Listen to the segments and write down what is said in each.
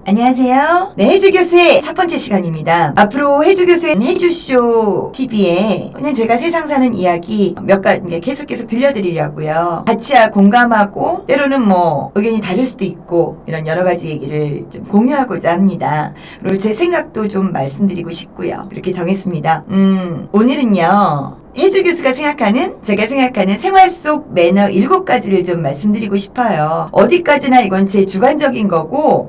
안녕하세요. 네, 해주교수의 첫 번째 시간입니다. 앞으로 해주교수의 해주쇼 TV에 그냥 제가 세상 사는 이야기 몇 가지 계속 들려드리려고요. 같이 공감하고 때로는 뭐 의견이 다를 수도 있고 이런 여러 가지 얘기를 좀 공유하고자 합니다. 그리고 제 생각도 좀 말씀드리고 싶고요. 이렇게 정했습니다. 오늘은요. 해주교수가 제가 생각하는 생활 속 매너 7가지를 좀 말씀드리고 싶어요. 어디까지나 이건 제 주관적인 거고,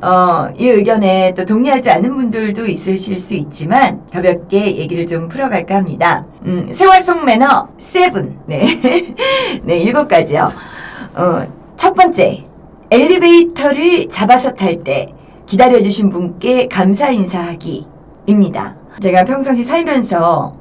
이 의견에 또 동의하지 않는 분들도 있으실 수 있지만, 가볍게 얘기를 좀 풀어갈까 합니다. 생활 속 매너 7. 네. 네, 7가지요. 첫 번째, 엘리베이터를 잡아서 탈 때 기다려주신 분께 감사 인사하기입니다. 제가 평상시 살면서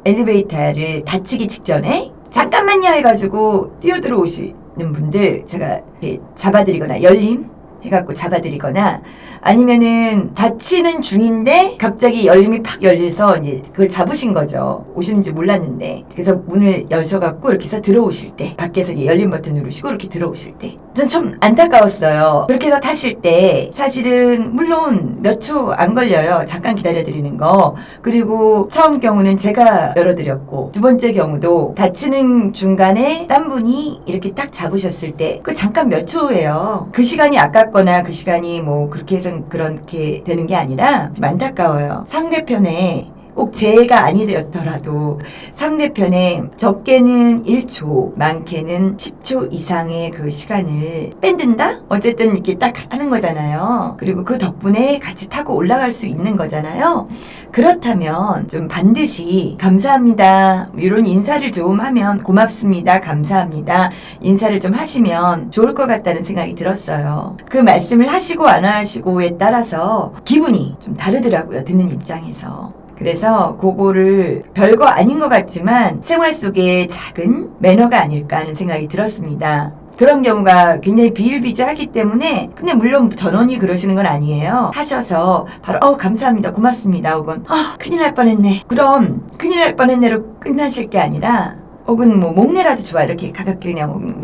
엘리베이터를 닫히기 직전에 잠깐만요 해가지고 뛰어들어 오시는 분들 제가 이렇게 잡아드리거나 열림 해갖고 잡아드리거나 아니면은 닫히는 중인데 갑자기 열림이 팍 열려서 이제 그걸 잡으신 거죠. 오시는 줄 몰랐는데. 그래서 문을 여셔갖고 이렇게 해서 들어오실 때 밖에서 이제 열림 버튼 누르시고 이렇게 들어오실 때 전 좀 안타까웠어요. 그렇게 해서 타실 때 사실은 물론 몇 초 안 걸려요. 잠깐 기다려드리는 거. 그리고 처음 경우는 제가 열어드렸고 두 번째 경우도 닫히는 중간에 딴 분이 이렇게 딱 잡으셨을 때 그 잠깐 몇 초예요. 그 시간이 아깝거나 그 시간이 뭐 그렇게 해서 그렇게 되는 게 아니라 좀 안타까워요. 상대편에 꼭 제가 아니더라도 상대편에 적게는 1초, 많게는 10초 이상의 그 시간을 뺀든다? 어쨌든 이렇게 딱 하는 거잖아요. 그리고 그 덕분에 같이 타고 올라갈 수 있는 거잖아요. 그렇다면 좀 반드시 감사합니다. 이런 인사를 좀 하면 고맙습니다. 감사합니다. 인사를 좀 하시면 좋을 것 같다는 생각이 들었어요. 그 말씀을 하시고 안 하시고에 따라서 기분이 좀 다르더라고요. 듣는 입장에서. 그래서 그거를 별거 아닌 것 같지만 생활 속의 작은 매너가 아닐까 하는 생각이 들었습니다. 그런 경우가 굉장히 비일비재하기 때문에 근데 물론 전원이 그러시는 건 아니에요. 하셔서 바로 감사합니다. 고맙습니다. 혹은 큰일 날 뻔했네. 그럼 큰일 날 뻔했네로 끝나실 게 아니라 혹은 뭐 목내라도 좋아 이렇게 가볍게 그냥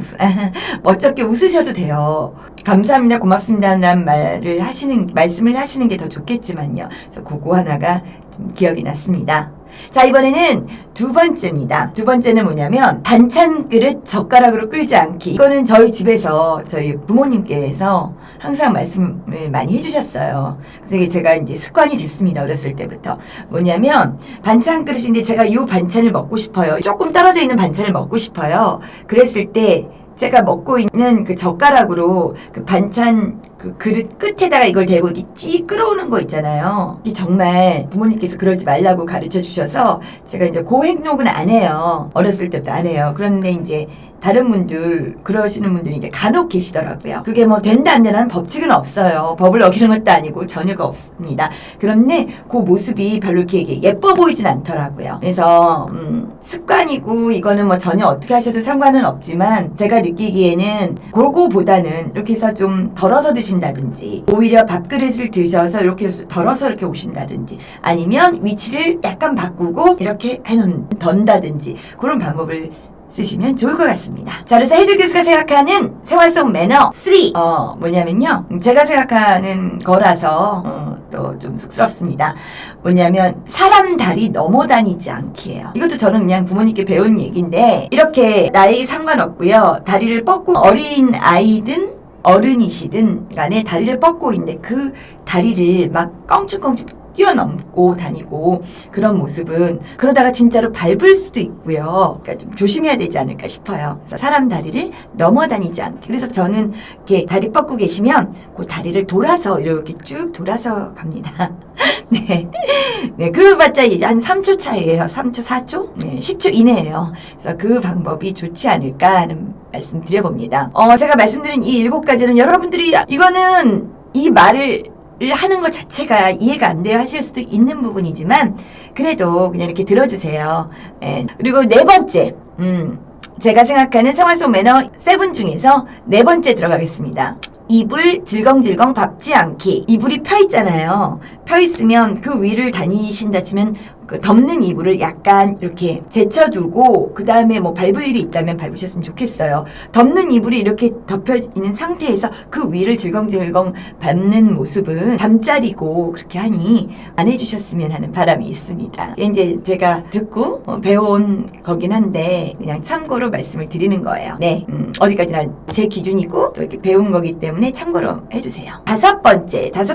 멋쩍게 웃으셔도 돼요. 감사합니다, 고맙습니다라는 말씀을 하시는 게 더 좋겠지만요. 그래서 그거 하나가 좀 기억이 났습니다. 자, 이번에는 두 번째입니다. 두 번째는 뭐냐면 반찬 그릇 젓가락으로 끌지 않기. 이거는 저희 집에서 저희 부모님께서 항상 말씀을 많이 해주셨어요. 그래서 제가 이제 습관이 됐습니다. 어렸을 때부터. 뭐냐면 반찬 그릇인데 제가 이 반찬을 먹고 싶어요. 조금 떨어져 있는 반찬을 먹고 싶어요. 그랬을 때 제가 먹고 있는 그 젓가락으로 그 반찬 그 그릇 끝에다가 이걸 대고 이렇게 찌 끌어오는 거 있잖아요. 이게 정말 부모님께서 그러지 말라고 가르쳐 주셔서 제가 이제 그 행동은 안 해요. 어렸을 때부터 안 해요. 그런데 이제 다른 분들, 그러시는 분들이 이제 간혹 계시더라고요. 그게 뭐 된다 안 되라는 법칙은 없어요. 법을 어기는 것도 아니고 전혀가 없습니다. 그런데 그 모습이 별로 이렇게 예뻐 보이진 않더라고요. 그래서 습관이고 이거는 뭐 전혀 어떻게 하셔도 상관은 없지만 제가 느끼기에는 그거보다는 이렇게 해서 좀 덜어서 드신다든지 오히려 밥그릇을 드셔서 이렇게 덜어서 이렇게 오신다든지 아니면 위치를 약간 바꾸고 이렇게 던다든지 그런 방법을 쓰시면 좋을 것 같습니다. 자, 그래서 해주교수가 생각하는 생활 속 매너 3. 뭐냐면요. 제가 생각하는 거라서, 또 좀 쑥스럽습니다. 뭐냐면, 사람 다리 넘어다니지 않기예요. 이것도 저는 그냥 부모님께 배운 얘기인데, 이렇게 나이 상관없고요. 다리를 뻗고 어린 아이든 어른이시든 간에 다리를 뻗고 있는데 그 다리를 막 껑충껑충 뛰어넘고 다니고 그런 모습은 그러다가 진짜로 밟을 수도 있고요. 그러니까 좀 조심해야 되지 않을까 싶어요. 그래서 사람 다리를 넘어다니지 않게. 그래서 저는 이렇게 다리 뻗고 계시면 그 다리를 돌아서 이렇게 쭉 돌아서 갑니다. 네. 네. 그러봤자 이제 한 3초 차이에요. 3초, 4초? 네. 10초 이내예요. 그래서 그 방법이 좋지 않을까 하는 말씀 드려봅니다. 제가 말씀드린 이 7가지는 여러분들이 이거는 이 말을 하는 것 자체가 이해가 안 돼요 하실 수도 있는 부분이지만 그래도 그냥 이렇게 들어주세요. 예. 그리고 네 번째 제가 생각하는 생활 속 매너 7 중에서 네 번째 들어가겠습니다. 이불 질겅질겅 밟지 않기. 이불이 펴 있잖아요. 펴 있으면 그 위를 다니신다 치면 그 덮는 이불을 약간 이렇게 제쳐두고 그 다음에 뭐 밟을 일이 있다면 밟으셨으면 좋겠어요. 덮는 이불이 이렇게 덮여 있는 상태에서 그 위를 질겅질겅 밟는 모습은 잠자리고 그렇게 하니 안 해주셨으면 하는 바람이 있습니다. 이제 제가 듣고 배워온 거긴 한데 그냥 참고로 말씀을 드리는 거예요. 네, 어디까지나 제 기준이고 또 이렇게 배운 거기 때문에 참고로 해주세요. 다섯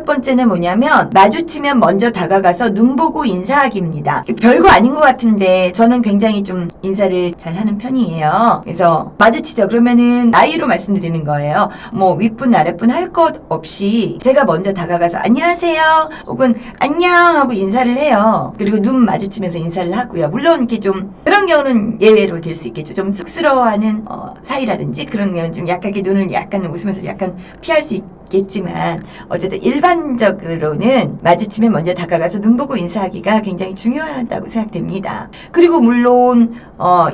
번째는 뭐냐면 마주치면 먼저 다가가서 눈 보고 인사하기입니다. 별거 아닌 것 같은데 저는 굉장히 좀 인사를 잘 하는 편이에요. 그래서 마주치죠. 그러면은 나이로 말씀드리는 거예요. 뭐 윗분 아랫분 할 것 없이 제가 먼저 다가가서 안녕하세요 혹은 안녕 하고 인사를 해요. 그리고 눈 마주치면서 인사를 하고요. 물론 이렇게 좀 그런 경우는 예외로 될 수 있겠죠. 좀 쑥스러워하는 사이라든지 그런 경우는 좀 약간 이렇게 눈을 약간 웃으면서 약간 피할 수 있겠지만 어쨌든 일반적으로는 마주치면 먼저 다가가서 눈 보고 인사하기가 굉장히 중요하다고 생각됩니다. 그리고 물론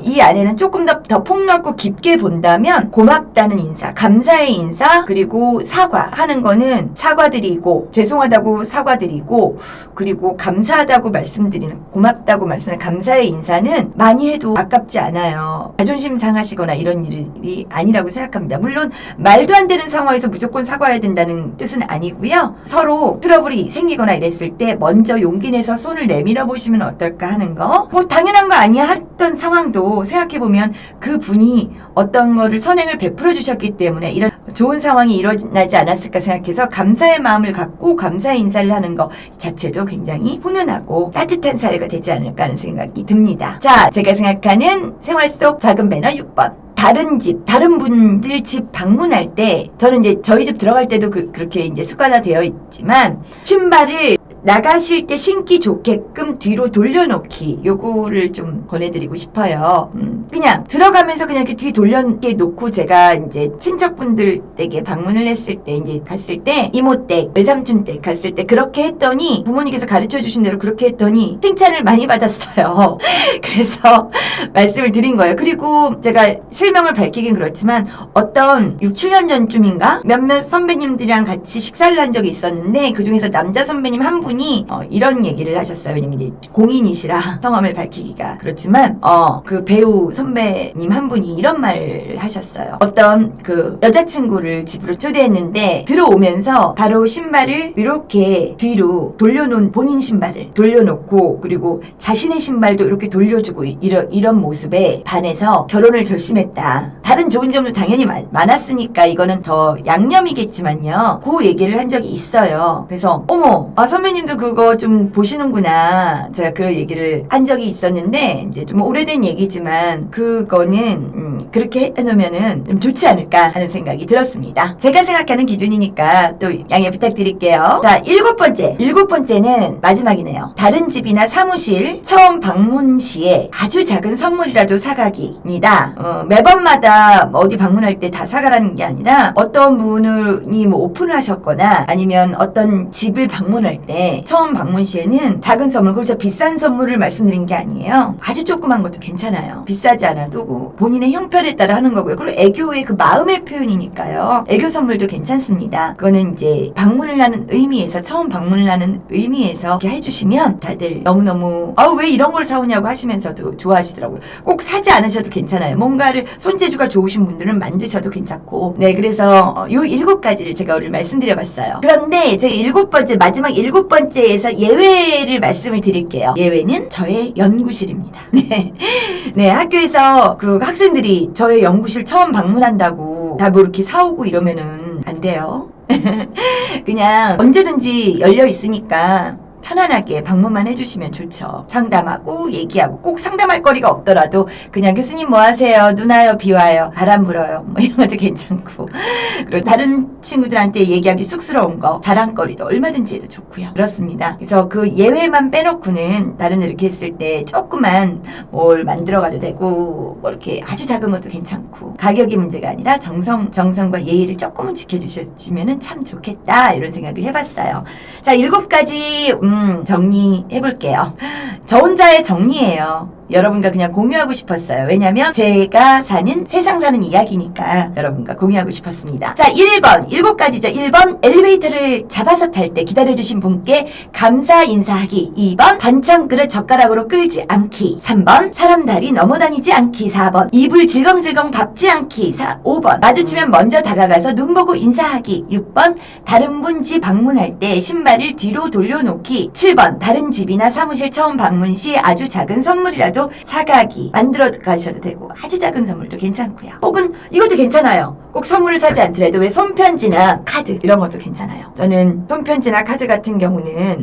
이 안에는 조금 더 폭넓고 깊게 본다면 고맙다는 인사, 감사의 인사, 그리고 사과하는 거는 사과드리고 죄송하다고 사과드리고 그리고 감사하다고 말씀드리는 고맙다고 말씀을 감사의 인사는 많이 해도 아깝지 않아요. 자존심 상하시거나 이런 일이 아니라고 생각합니다. 물론 말도 안 되는 상황에서 무조건 사과해야 된다는 뜻은 아니고요. 서로 트러블이 생기거나 이랬을 때 먼저 용기 내서 손을 내밀어 보시면 어떨까 하는 거. 뭐 당연한 거 아니야 했던 상황도 생각해보면 그 분이 어떤 거를 선행을 베풀어 주셨기 때문에 이런 좋은 상황이 일어나지 않았을까 생각해서 감사의 마음을 갖고 감사의 인사를 하는 것 자체도 굉장히 훈훈하고 따뜻한 사회가 되지 않을까 하는 생각이 듭니다. 자, 제가 생각하는 생활 속 작은 매너 6번. 다른 분들 집 방문할 때, 저는 이제 저희 집 들어갈 때도 그렇게 이제 습관화되어 있지만, 신발을 나가실 때 신기 좋게끔 뒤로 돌려놓기, 요거를 좀 권해드리고 싶어요. 그냥 들어가면서 그냥 이렇게 뒤 돌려놓고 제가 이제 친척분들 댁에 방문을 했을 때, 이제 갔을 때, 이모 댁, 외삼촌 댁 갔을 때 그렇게 했더니, 부모님께서 가르쳐 주신 대로 그렇게 했더니, 칭찬을 많이 받았어요. 그래서 말씀을 드린 거예요. 그리고 제가 실명을 밝히긴 그렇지만 어떤 6, 7년 전쯤인가 몇몇 선배님들이랑 같이 식사를 한 적이 있었는데 그 중에서 남자 선배님 한 분이 이런 얘기를 하셨어요. 왜냐면 이제 공인이시라 성함을 밝히기가 그렇지만 그 배우 선배님 한 분이 이런 말을 하셨어요. 어떤 그 여자친구를 집으로 초대했는데 들어오면서 바로 신발을 이렇게 뒤로 돌려놓은 본인 신발을 돌려놓고 그리고 자신의 신발도 이렇게 돌려주고 이런 모습에 반해서 결혼을 결심했다. 다른 좋은 점도 당연히 많았으니까 이거는 더 양념이겠지만요. 그 얘기를 한 적이 있어요. 그래서 어머, 선배님도 그거 좀 보시는구나. 제가 그 얘기를 한 적이 있었는데 이제 좀 오래된 얘기지만 그거는 그렇게 해놓으면은 좀 좋지 않을까 하는 생각이 들었습니다. 제가 생각하는 기준이니까 또 양해 부탁드릴게요. 자, 일곱 번째는 마지막이네요. 다른 집이나 사무실 처음 방문 시에 아주 작은 선물이라도 사가기입니다. 매번마다 어디 방문할 때 다 사가라는 게 아니라 어떤 분이 뭐 오픈을 하셨거나 아니면 어떤 집을 방문할 때 처음 방문 시에는 작은 선물, 그렇죠. 비싼 선물을 말씀드린 게 아니에요. 아주 조그만 것도 괜찮아요. 비싸지 않아도 본인의 형편에 따라 하는 거고요. 그리고 애교의 그 마음의 표현이니까요. 애교 선물도 괜찮습니다. 그거는 이제 방문을 하는 의미에서 처음 방문을 하는 의미에서 이렇게 해주시면 다들 너무너무 왜 이런 걸 사오냐고 하시면서도 좋아하시더라고요. 꼭 사지 않으셔도 괜찮아요. 뭔가를 손재주가 좋으신 분들은 만드셔도 괜찮고. 네, 그래서 요 7가지를 제가 오늘 말씀드려봤어요. 그런데 제가 마지막 7번째에서 예외를 말씀을 드릴게요. 예외는 저의 연구실입니다. 네, 학교에서 그 학생들이 저의 연구실 처음 방문한다고 다 뭐 이렇게 사오고 이러면은 안 돼요. 그냥 언제든지 열려 있으니까 편안하게 방문만 해주시면 좋죠. 상담하고 얘기하고 꼭 상담할 거리가 없더라도 그냥 교수님 뭐 하세요? 눈 와요? 비 와요? 바람 불어요? 뭐 이런 것도 괜찮고 그리고 다른 친구들한테 얘기하기 쑥스러운 거 자랑거리도 얼마든지 해도 좋고요. 그렇습니다. 그래서 그 예외만 빼놓고는 다른 데 이렇게 했을 때 조그만 뭘 만들어가도 되고 뭐 이렇게 아주 작은 것도 괜찮고 가격이 문제가 아니라 정성과 예의를 조금은 지켜주셨으면 참 좋겠다 이런 생각을 해봤어요. 자, 7가지 정리해볼게요. 저 혼자의 정리예요. 여러분과 그냥 공유하고 싶었어요. 왜냐면 제가 사는 세상 사는 이야기니까 여러분과 공유하고 싶었습니다. 자, 1번 7가지죠. 1번 엘리베이터를 잡아서 탈 때 기다려주신 분께 감사 인사하기. 2번 반찬 그릇 젓가락으로 끌지 않기. 3번 사람 다리 넘어다니지 않기. 4번 이불 질겅질겅 밟지 않기. 5번 마주치면 먼저 다가가서 눈 보고 인사하기. 6번 다른 분 집 방문할 때 신발을 뒤로 돌려놓기. 7번 다른 집이나 사무실 처음 방문 시 아주 작은 선물이라도 사가기. 만들어 가셔도 되고 아주 작은 선물도 괜찮고요. 혹은 이것도 괜찮아요. 꼭 선물을 사지 않더라도 왜 손편지나 카드 이런 것도 괜찮아요. 저는 손편지나 카드 같은 경우는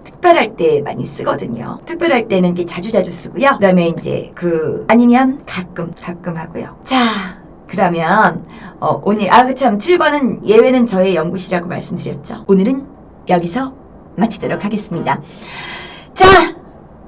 특별할 때 많이 쓰거든요. 특별할 때는 이게 자주자주 쓰고요. 그 다음에 이제 아니면 가끔 하고요. 자, 그러면 오늘 참 7번은 예외는 저의 연구실이라고 말씀드렸죠. 오늘은 여기서 마치도록 하겠습니다. 자,